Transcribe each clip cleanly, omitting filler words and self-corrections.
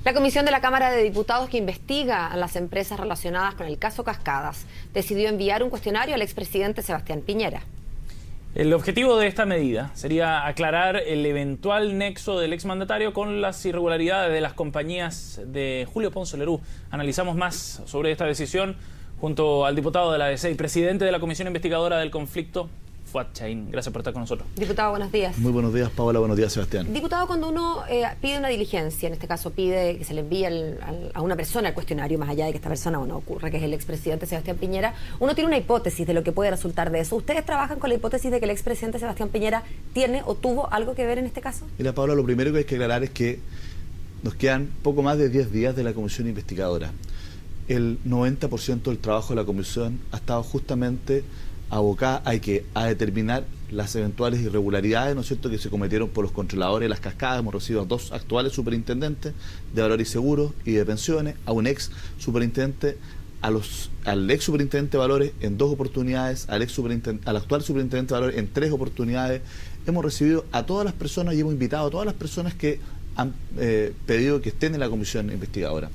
La Comisión de la Cámara de Diputados que investiga a las empresas relacionadas con el caso Cascadas decidió enviar un cuestionario al expresidente Sebastián Piñera. El objetivo de esta medida sería aclarar el eventual nexo del exmandatario con las irregularidades de las compañías de Julio Ponce Lerú. Analizamos más sobre esta decisión junto al diputado de la ADC y presidente de la Comisión Investigadora del Conflicto, Fuad Chahín. Gracias por estar con nosotros. Diputado, buenos días. Muy buenos días, Paola. Buenos días, Sebastián. Diputado, cuando uno pide una diligencia, en este caso pide que se le envíe a una persona el cuestionario, más allá de que esta persona ocurre, que es el expresidente Sebastián Piñera, uno tiene una hipótesis de lo que puede resultar de eso. ¿Ustedes trabajan con la hipótesis de que el expresidente Sebastián Piñera tiene o tuvo algo que ver en este caso? Mira, Paola, lo primero que hay que aclarar es que nos quedan poco más de 10 días de la Comisión Investigadora. El 90% del trabajo de la Comisión ha estado justamente abocada a determinar las eventuales irregularidades, ¿no es cierto?, que se cometieron por los controladores de las cascadas. Hemos recibido a 2 actuales superintendentes de Valores y Seguros y de Pensiones, a un ex superintendente, al ex superintendente de Valores en 2 oportunidades, al actual superintendente de Valores en 3 oportunidades. Hemos recibido a todas las personas y hemos invitado a todas las personas que han pedido que estén en la Comisión Investigadora.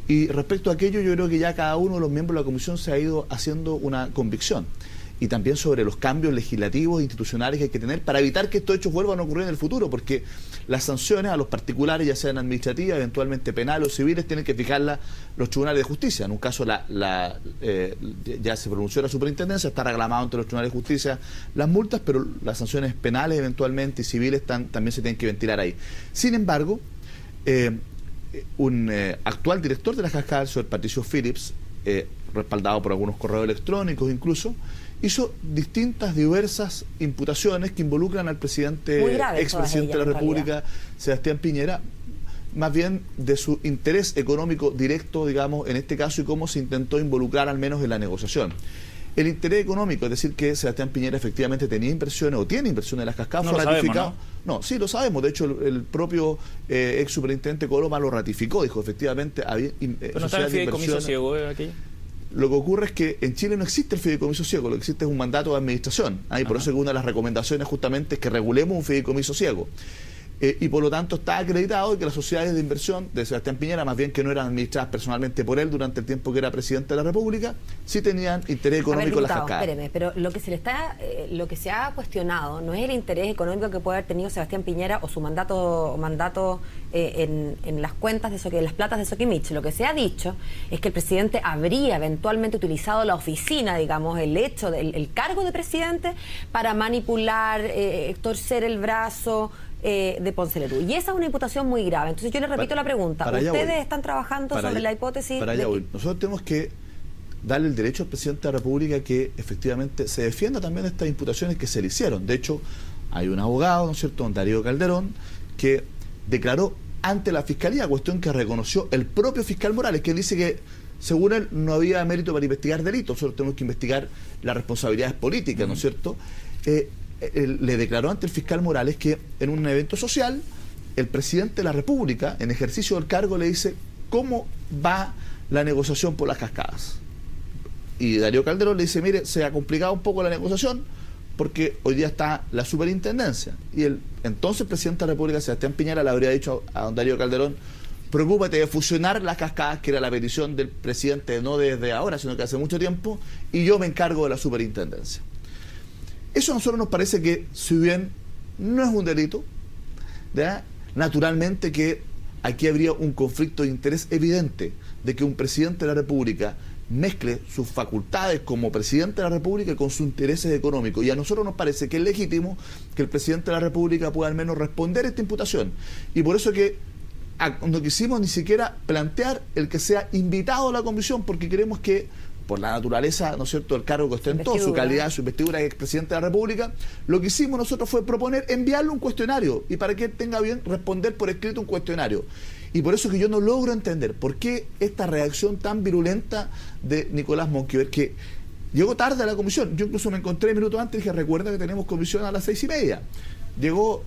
Y respecto a aquello, yo creo que ya cada uno de los miembros de la Comisión se ha ido haciendo una convicción. Y también sobre los cambios legislativos e institucionales que hay que tener para evitar que estos hechos vuelvan a ocurrir en el futuro, porque las sanciones a los particulares, ya sean administrativas, eventualmente penales o civiles, tienen que fijarlas los tribunales de justicia. En un caso ya se pronunció la superintendencia, está reclamado ante los tribunales de justicia las multas, pero las sanciones penales eventualmente y civiles también se tienen que ventilar ahí. Sin embargo, un actual director de la Cascadas, el señor Patricio Phillips, respaldado por algunos correos electrónicos incluso, hizo diversas imputaciones que involucran al expresidente de la República, Sebastián Piñera, más bien de su interés económico directo, digamos, en este caso, y cómo se intentó involucrar al menos en la negociación. El interés económico, es decir, que Sebastián Piñera efectivamente tenía inversiones o tiene inversiones en las cascadas, fue ratificado. No, sí lo sabemos. De hecho, el propio ex superintendente Coloma lo ratificó, dijo efectivamente había. Pero no está el fideicomiso ciego aquí. Lo que ocurre es que en Chile no existe el fideicomiso ciego, lo que existe es un mandato de administración. Y por eso que una de las recomendaciones justamente es que regulemos un fideicomiso ciego. Y por lo tanto está acreditado que las sociedades de inversión de Sebastián Piñera, más bien que no eran administradas personalmente por él durante el tiempo que era presidente de la República, sí tenían interés económico en las cascadas. Espéreme, pero lo que se ha cuestionado no es el interés económico que puede haber tenido Sebastián Piñera o su mandato en las cuentas de las platas de Soquimich. Lo que se ha dicho es que el presidente habría eventualmente utilizado la oficina, digamos, el cargo de presidente para manipular, torcer el brazo de Ponce Lerú. Y esa es una imputación muy grave. Entonces yo le repito la pregunta. ¿Ustedes están trabajando sobre la hipótesis? Nosotros tenemos que darle el derecho al presidente de la República que efectivamente se defienda también de estas imputaciones que se le hicieron. De hecho, hay un abogado, ¿no es cierto?, don Darío Calderón, que declaró ante la Fiscalía, cuestión que reconoció el propio fiscal Morales, que dice que según él no había mérito para investigar delitos, solo tenemos que investigar las responsabilidades políticas, ¿no es cierto? Le declaró ante el fiscal Morales que en un evento social el presidente de la República, en ejercicio del cargo, le dice cómo va la negociación por las cascadas. Y Darío Calderón le dice, mire, se ha complicado un poco la negociación porque hoy día está la superintendencia. Y el entonces presidente de la República, Sebastián Piñera, le habría dicho a don Darío Calderón, preocúpate de fusionar las cascadas, que era la petición del presidente no desde ahora, sino que hace mucho tiempo, y yo me encargo de la superintendencia. Eso a nosotros nos parece que, si bien no es un delito, ¿verdad?, naturalmente que aquí habría un conflicto de interés evidente de que un presidente de la República mezcle sus facultades como presidente de la República con sus intereses económicos. Y a nosotros nos parece que es legítimo que el presidente de la República pueda al menos responder a esta imputación. Y por eso que no quisimos ni siquiera plantear el que sea invitado a la comisión, porque queremos que, por la naturaleza, ¿no es cierto?, el cargo que ostentó, su calidad, su investidura de expresidente de la República, lo que hicimos nosotros fue proponer enviarle un cuestionario y para que él tenga bien responder por escrito un cuestionario. Y por eso que yo no logro entender por qué esta reacción tan virulenta de Nicolás Monkever, que llegó tarde a la comisión. Yo incluso me encontré minutos antes y dije, recuerda que tenemos comisión a las 6:30. llegó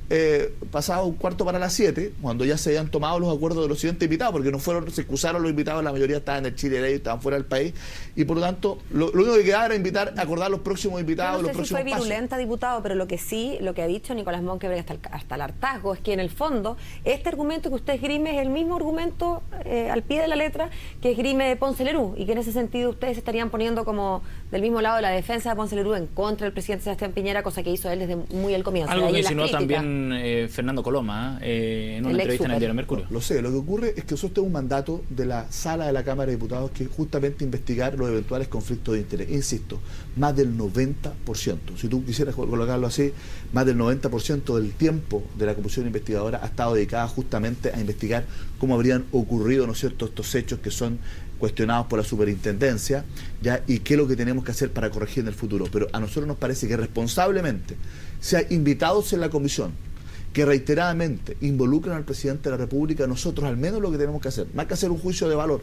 pasado 6:45, cuando ya se habían tomado los acuerdos de los siguientes invitados, porque no fueron, se excusaron los invitados, la mayoría estaban en el Chile Day, estaban fuera del país, y por lo tanto, lo único que quedaba era acordar los próximos invitados, Yo no los sé próximos si fue pasos. virulenta, diputado, pero lo que ha dicho Nicolás Monkeberg hasta el hartazgo es que en el fondo, este argumento que usted esgrime es el mismo argumento al pie de la letra que esgrime Ponce Lerú, y que en ese sentido ustedes se estarían poniendo como del mismo lado de la defensa de Ponce Lerú en contra del presidente Sebastián Piñera, cosa que hizo él desde muy al comienzo. Algo De que ahí las insinuó críticas. también Fernando Coloma en una El entrevista en el ex-súper. diario Mercurio. Lo sé, lo que ocurre es que eso es un mandato de la sala de la Cámara de Diputados, que es justamente investigar los eventuales conflictos de interés. Insisto, más del 90%, si tú quisieras colocarlo así, más del 90% del tiempo de la comisión investigadora ha estado dedicada justamente a investigar cómo habrían ocurrido, ¿no es cierto?, estos hechos que son cuestionados por la superintendencia, ¿ya? Y qué es lo que tenemos que hacer para corregir en el futuro. Pero a nosotros nos parece que responsablemente, sea invitados en la comisión, que reiteradamente involucran al presidente de la República, nosotros al menos lo que tenemos que hacer, más que hacer un juicio de valor,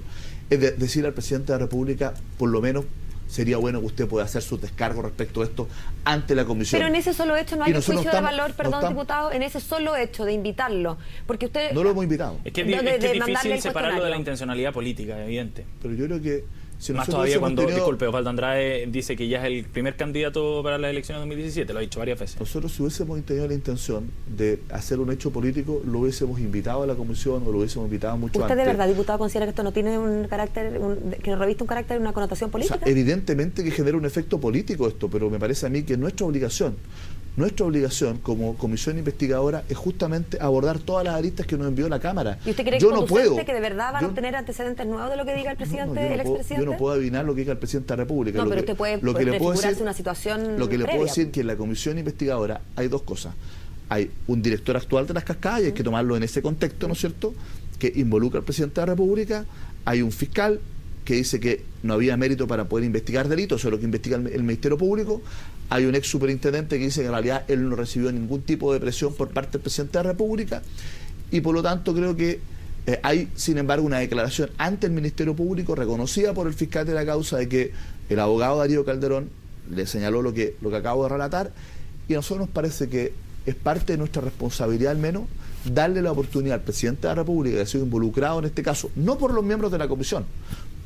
es decir al presidente de la República, por lo menos sería bueno que usted pueda hacer su descargo respecto a esto ante la comisión. Pero en ese solo hecho no hay Y un nosotros juicio de estamos- valor, no perdón, estamos- diputado, en ese solo hecho de invitarlo, porque usted... No lo hemos invitado. Es que, de es que es mandarle difícil el separarlo de la cuestionario. intencionalidad política, evidente. Pero yo creo que si Más nosotros todavía hubiésemos cuando, tenido- disculpe, Osvaldo Andrade dice que ya es el primer candidato para las elecciones de 2017, lo ha dicho varias veces. Nosotros si hubiésemos tenido la intención de hacer un hecho político, lo hubiésemos invitado a la comisión o lo hubiésemos invitado mucho ¿Usted antes. de verdad, diputado, considera que esto no tiene un carácter, que no reviste un carácter, una connotación O política? sea, evidentemente que genera un efecto político esto, pero me parece a mí que nuestra obligación como comisión investigadora es justamente abordar todas las aristas que nos envió la Cámara. ¿Y usted cree Yo que no conducente puedo, que de verdad van a yo- obtener antecedentes nuevos de lo que diga el presidente, yo no el puedo- expresidente? Yo no puedo adivinar lo que diga el presidente de la República. No, Lo pero que- usted puede lo que le puedo prefigurarse decir- una situación Lo que le puedo previa. decir es que en la comisión investigadora hay dos cosas. Hay un director actual de las cascadas, y hay que tomarlo en ese contexto, ¿no es cierto?, que involucra al presidente de la República. Hay un fiscal que dice que no había mérito para poder investigar delitos, eso es lo que investiga el Ministerio Público. Hay un ex superintendente que dice que en realidad él no recibió ningún tipo de presión por parte del presidente de la República, y por lo tanto creo que hay, sin embargo, una declaración ante el Ministerio Público reconocida por el fiscal de la causa de que el abogado Darío Calderón le señaló lo que acabo de relatar, y a nosotros nos parece que es parte de nuestra responsabilidad al menos darle la oportunidad al presidente de la República, que ha sido involucrado en este caso, no por los miembros de la comisión,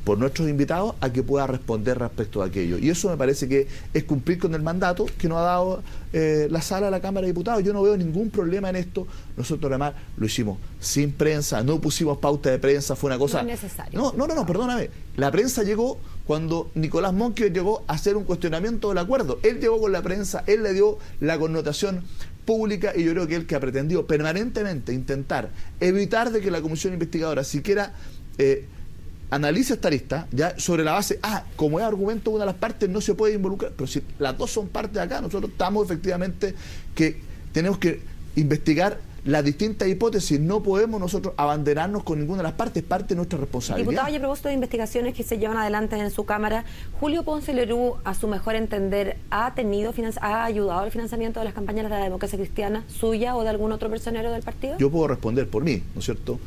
por nuestros invitados, a que pueda responder respecto a aquello. Y eso me parece que es cumplir con el mandato que nos ha dado la sala de la Cámara de Diputados. Yo no veo ningún problema en esto. Nosotros además lo hicimos sin prensa, no pusimos pauta de prensa, fue una cosa... No es necesario. No, perdóname. La prensa llegó cuando Nicolás Monkeberg llegó a hacer un cuestionamiento del acuerdo. Él llegó con la prensa, él le dio la connotación pública, y yo creo que él, que ha pretendido permanentemente intentar evitar de que la comisión investigadora siquiera analice esta lista, ya sobre la base, como es argumento de una de las partes, no se puede involucrar, pero si las dos son partes de acá, nosotros estamos efectivamente que tenemos que investigar las distintas hipótesis, no podemos nosotros abanderarnos con ninguna de las partes, parte de nuestra responsabilidad. Diputado, y a propósito de investigaciones que se llevan adelante en su Cámara, Julio Ponce Lerú, a su mejor entender, ¿ha ayudado al financiamiento de las campañas de la democracia cristiana, suya o de algún otro personero del partido? Yo puedo responder por mí, ¿no es cierto?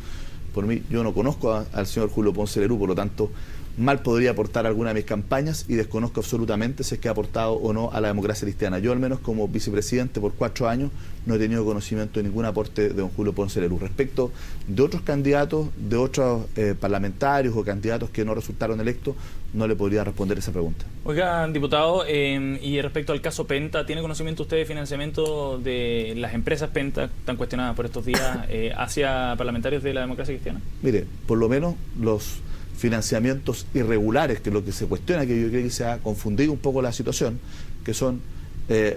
Por mí, yo no conozco al señor Julio Ponce Lerú, por lo tanto, mal podría aportar alguna de mis campañas, y desconozco absolutamente si es que ha aportado o no a la democracia cristiana. Yo, al menos como vicepresidente por 4 años, no he tenido conocimiento de ningún aporte de don Julio Ponce Lerú. Respecto de otros candidatos, de otros parlamentarios o candidatos que no resultaron electos, no le podría responder esa pregunta. Oiga, diputado, y respecto al caso Penta, ¿tiene conocimiento usted de financiamiento de las empresas Penta, tan cuestionadas por estos días, hacia parlamentarios de la democracia cristiana? Mire, por lo menos los financiamientos irregulares, que es lo que se cuestiona, que yo creo que se ha confundido un poco la situación, que son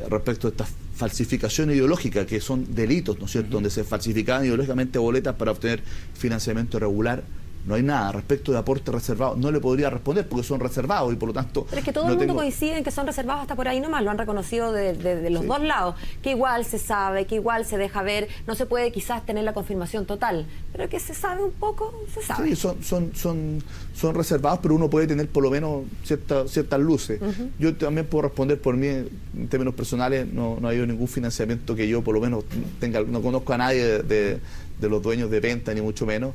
respecto a esta falsificación ideológica, que son delitos, ¿no es cierto?, donde se falsificaban ideológicamente boletas para obtener financiamiento irregular. No hay nada respecto de aportes reservados, no le podría responder porque son reservados, y por lo tanto... Pero es que todo el mundo coincide en que son reservados hasta por ahí nomás, lo han reconocido de los dos lados, que igual se sabe, que igual se deja ver, no se puede quizás tener la confirmación total, pero que se sabe un poco, se sabe. Sí, son reservados, pero uno puede tener por lo menos ciertas luces. Yo también puedo responder por mí, en términos personales, no ha habido ningún financiamiento que yo por lo menos tenga, no conozco a nadie de de los dueños de Penta, ni mucho menos.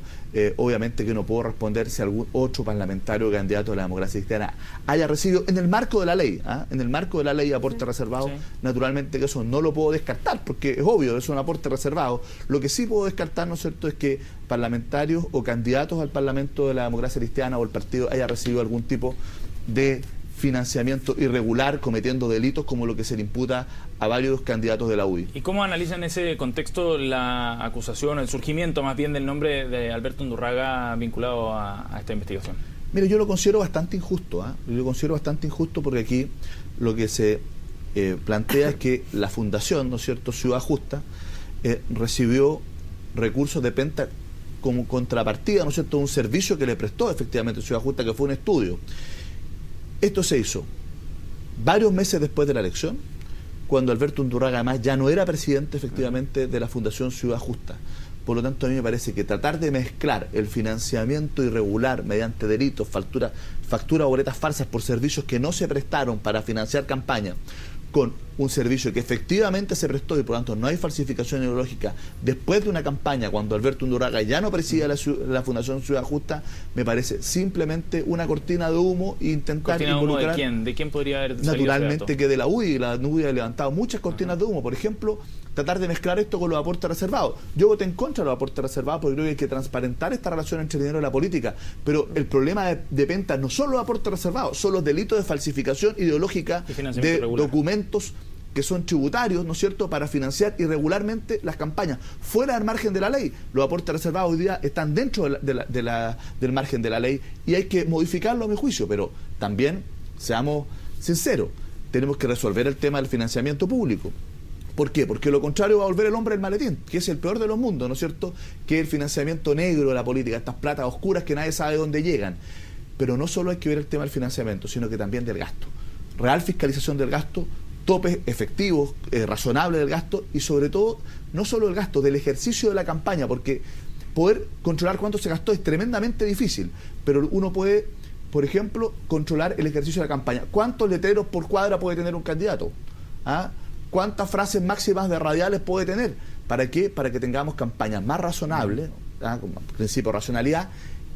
Obviamente que no puedo responder si algún otro parlamentario candidato de la democracia cristiana haya recibido, en el marco de la ley, en el marco de la ley, aporte reservado. Naturalmente que eso no lo puedo descartar, porque es obvio, es un aporte reservado. Lo que sí puedo descartar, ¿no es cierto?, es que parlamentarios o candidatos al Parlamento de la democracia cristiana o el partido haya recibido algún tipo de financiamiento irregular, cometiendo delitos como lo que se le imputa a varios candidatos de la UDI. ¿Y cómo analizan en ese contexto la acusación, el surgimiento más bien del nombre de Alberto Undurraga vinculado a esta investigación? Mire, yo lo considero bastante injusto, Yo lo considero bastante injusto porque aquí lo que se plantea es que la fundación, ¿no es cierto?, Ciudad Justa, recibió recursos de Penta como contrapartida, ¿no es cierto?, un servicio que le prestó efectivamente Ciudad Justa, que fue un estudio. Esto se hizo varios meses después de la elección, cuando Alberto Undurraga además ya no era presidente efectivamente de la Fundación Ciudad Justa. Por lo tanto, a mí me parece que tratar de mezclar el financiamiento irregular mediante delitos, factura o boletas falsas por servicios que no se prestaron para financiar campaña, con un servicio que efectivamente se prestó y por lo tanto no hay falsificación ideológica después de una campaña cuando Alberto Undurraga ya no preside la Fundación Ciudad Justa, me parece simplemente una cortina de humo e intentar ¿Cortina de humo involucrar... de quién? ¿De quién podría haber salido Naturalmente que de la UDI. La UDI ha levantado muchas cortinas de humo. Por ejemplo, tratar de mezclar esto con los aportes reservados. Yo voté en contra de los aportes reservados porque creo que hay que transparentar esta relación entre el dinero y la política. Pero el problema de Penta no son los aportes reservados, son los delitos de falsificación ideológica de documentos que son tributarios, ¿no es cierto?, para financiar irregularmente las campañas, fuera del margen de la ley. Los aportes reservados hoy día están dentro del margen de la ley y hay que modificarlo a mi juicio, pero también, seamos sinceros, tenemos que resolver el tema del financiamiento público. ¿Por qué? Porque lo contrario va a volver el hombre del maletín, que es el peor de los mundos, ¿no es cierto?, que es el financiamiento negro de la política, estas platas oscuras que nadie sabe dónde llegan. Pero no solo hay que ver el tema del financiamiento, sino que también del gasto. Real fiscalización del gasto, topes efectivos, razonables del gasto y sobre todo, no solo el gasto, del ejercicio de la campaña, porque poder controlar cuánto se gastó es tremendamente difícil, pero uno puede, por ejemplo, controlar el ejercicio de la campaña. ¿Cuántos letreros por cuadra puede tener un candidato? ¿Cuántas frases máximas de radiales puede tener? ¿Para qué? Para que tengamos campañas más razonables, con principio de racionalidad,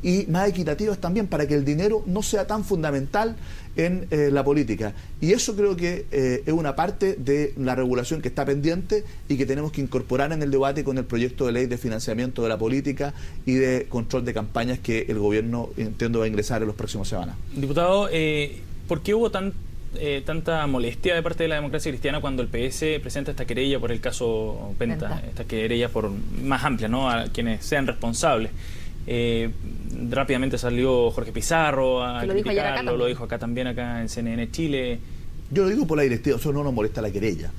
y más equitativas también, para que el dinero no sea tan fundamental en la política. Y eso creo que es una parte de la regulación que está pendiente y que tenemos que incorporar en el debate con el proyecto de ley de financiamiento de la política y de control de campañas que el gobierno, entiendo, va a ingresar en las próximas semanas. Diputado, ¿por qué hubo tanta molestia de parte de la democracia cristiana cuando el PS presenta esta querella por el caso Penta, esta querella por más amplia, ¿no?, a quienes sean responsables? Rápidamente salió Jorge Pizarro a criticarlo, lo dijo acá también, acá en CNN Chile. Yo lo digo por la directiva, eso no nos molesta la querella.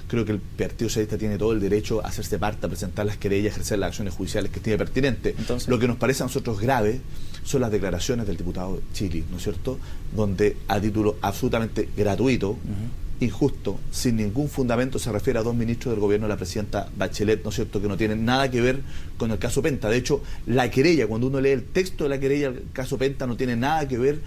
Creo que el Partido Socialista tiene todo el derecho a hacerse parte, a presentar las querellas, ejercer las acciones judiciales que estime pertinente. Entonces, lo que nos parece a nosotros grave son las declaraciones del diputado Chili, ¿no es cierto?, donde a título absolutamente gratuito, injusto, sin ningún fundamento, se refiere a dos ministros del gobierno de la presidenta Bachelet, ¿no es cierto?, que no tienen nada que ver con el caso Penta. De hecho, la querella, cuando uno lee el texto de la querella, el caso Penta no tiene nada que ver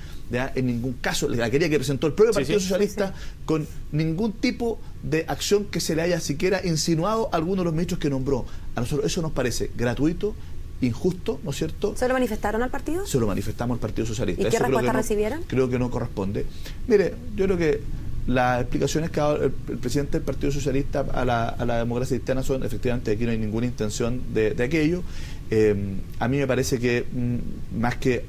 en ningún caso, la querella que presentó el propio Partido Socialista, con ningún tipo de acción que se le haya siquiera insinuado a alguno de los ministros que nombró. A nosotros eso nos parece gratuito, injusto, ¿no es cierto? ¿Se lo manifestaron al partido? Se lo manifestamos al Partido Socialista. ¿Y qué respuesta recibieron? Creo que no corresponde. Mire, yo creo que las explicaciones que ha dado el presidente del Partido Socialista a la democracia cristiana son, efectivamente, aquí no hay ninguna intención de aquello. A mí me parece que más que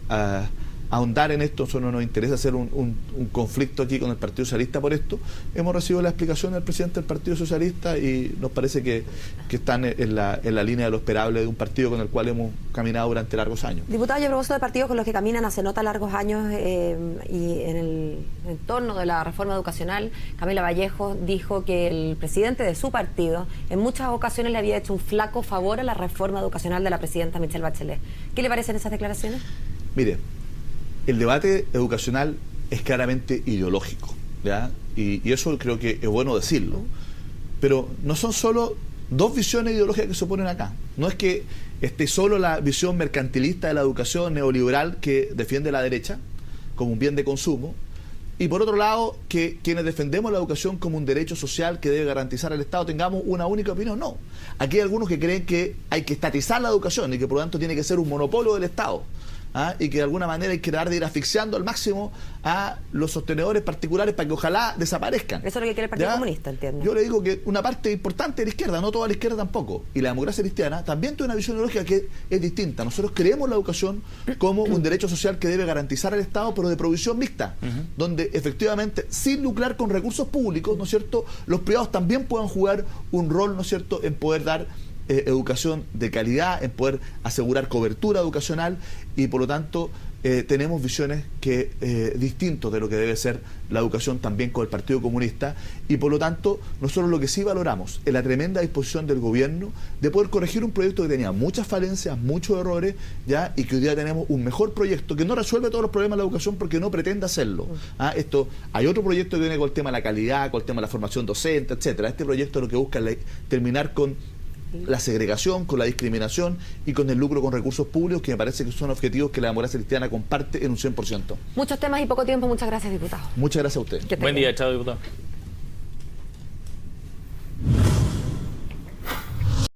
ahondar en esto, solo nos interesa hacer un conflicto aquí con el Partido Socialista por esto. Hemos recibido la explicación del presidente del Partido Socialista y nos parece que están en la línea de lo esperable de un partido con el cual hemos caminado durante largos años. Diputado, yo propósito de partidos con los que caminan hace nota largos años y en el entorno de la reforma educacional, Camila Vallejo dijo que el presidente de su partido en muchas ocasiones le había hecho un flaco favor a la reforma educacional de la presidenta Michelle Bachelet. ¿Qué le parecen esas declaraciones? Mire, el debate educacional es claramente ideológico, ¿ya? Y eso creo que es bueno decirlo. Pero no son solo dos visiones ideológicas que se oponen acá. No es que esté solo la visión mercantilista de la educación neoliberal que defiende la derecha como un bien de consumo y por otro lado, que quienes defendemos la educación como un derecho social que debe garantizar el Estado tengamos una única opinión. No. Aquí hay algunos que creen que hay que estatizar la educación y que por lo tanto tiene que ser un monopolio del Estado. Y que de alguna manera hay que tratar de ir asfixiando al máximo a los sostenedores particulares para que ojalá desaparezcan. Eso es lo que quiere el Partido Comunista, entiendo. Yo le digo que una parte importante de la izquierda, no toda la izquierda tampoco, y la democracia cristiana también tiene una visión ideológica que es distinta. Nosotros creemos la educación como un derecho social que debe garantizar el Estado, pero de provisión mixta, donde efectivamente, sin lucrar con recursos públicos, ¿no es cierto?, los privados también puedan jugar un rol, ¿no es cierto?, en poder dar educación de calidad, en poder asegurar cobertura educacional, y por lo tanto tenemos visiones que distintos de lo que debe ser la educación también con el Partido Comunista, y por lo tanto nosotros lo que sí valoramos es la tremenda disposición del gobierno de poder corregir un proyecto que tenía muchas falencias, muchos errores, ya, y que hoy día tenemos un mejor proyecto que no resuelve todos los problemas de la educación porque no pretende hacerlo. Hay otro proyecto que viene con el tema de la calidad, con el tema de la formación docente, etcétera. Este proyecto lo que busca es terminar con la segregación, con la discriminación y con el lucro con recursos públicos, que me parece que son objetivos que la democracia cristiana comparte en un 100%. Muchos temas y poco tiempo. Muchas gracias, diputado. Muchas gracias a usted. Buen día, chao, diputado.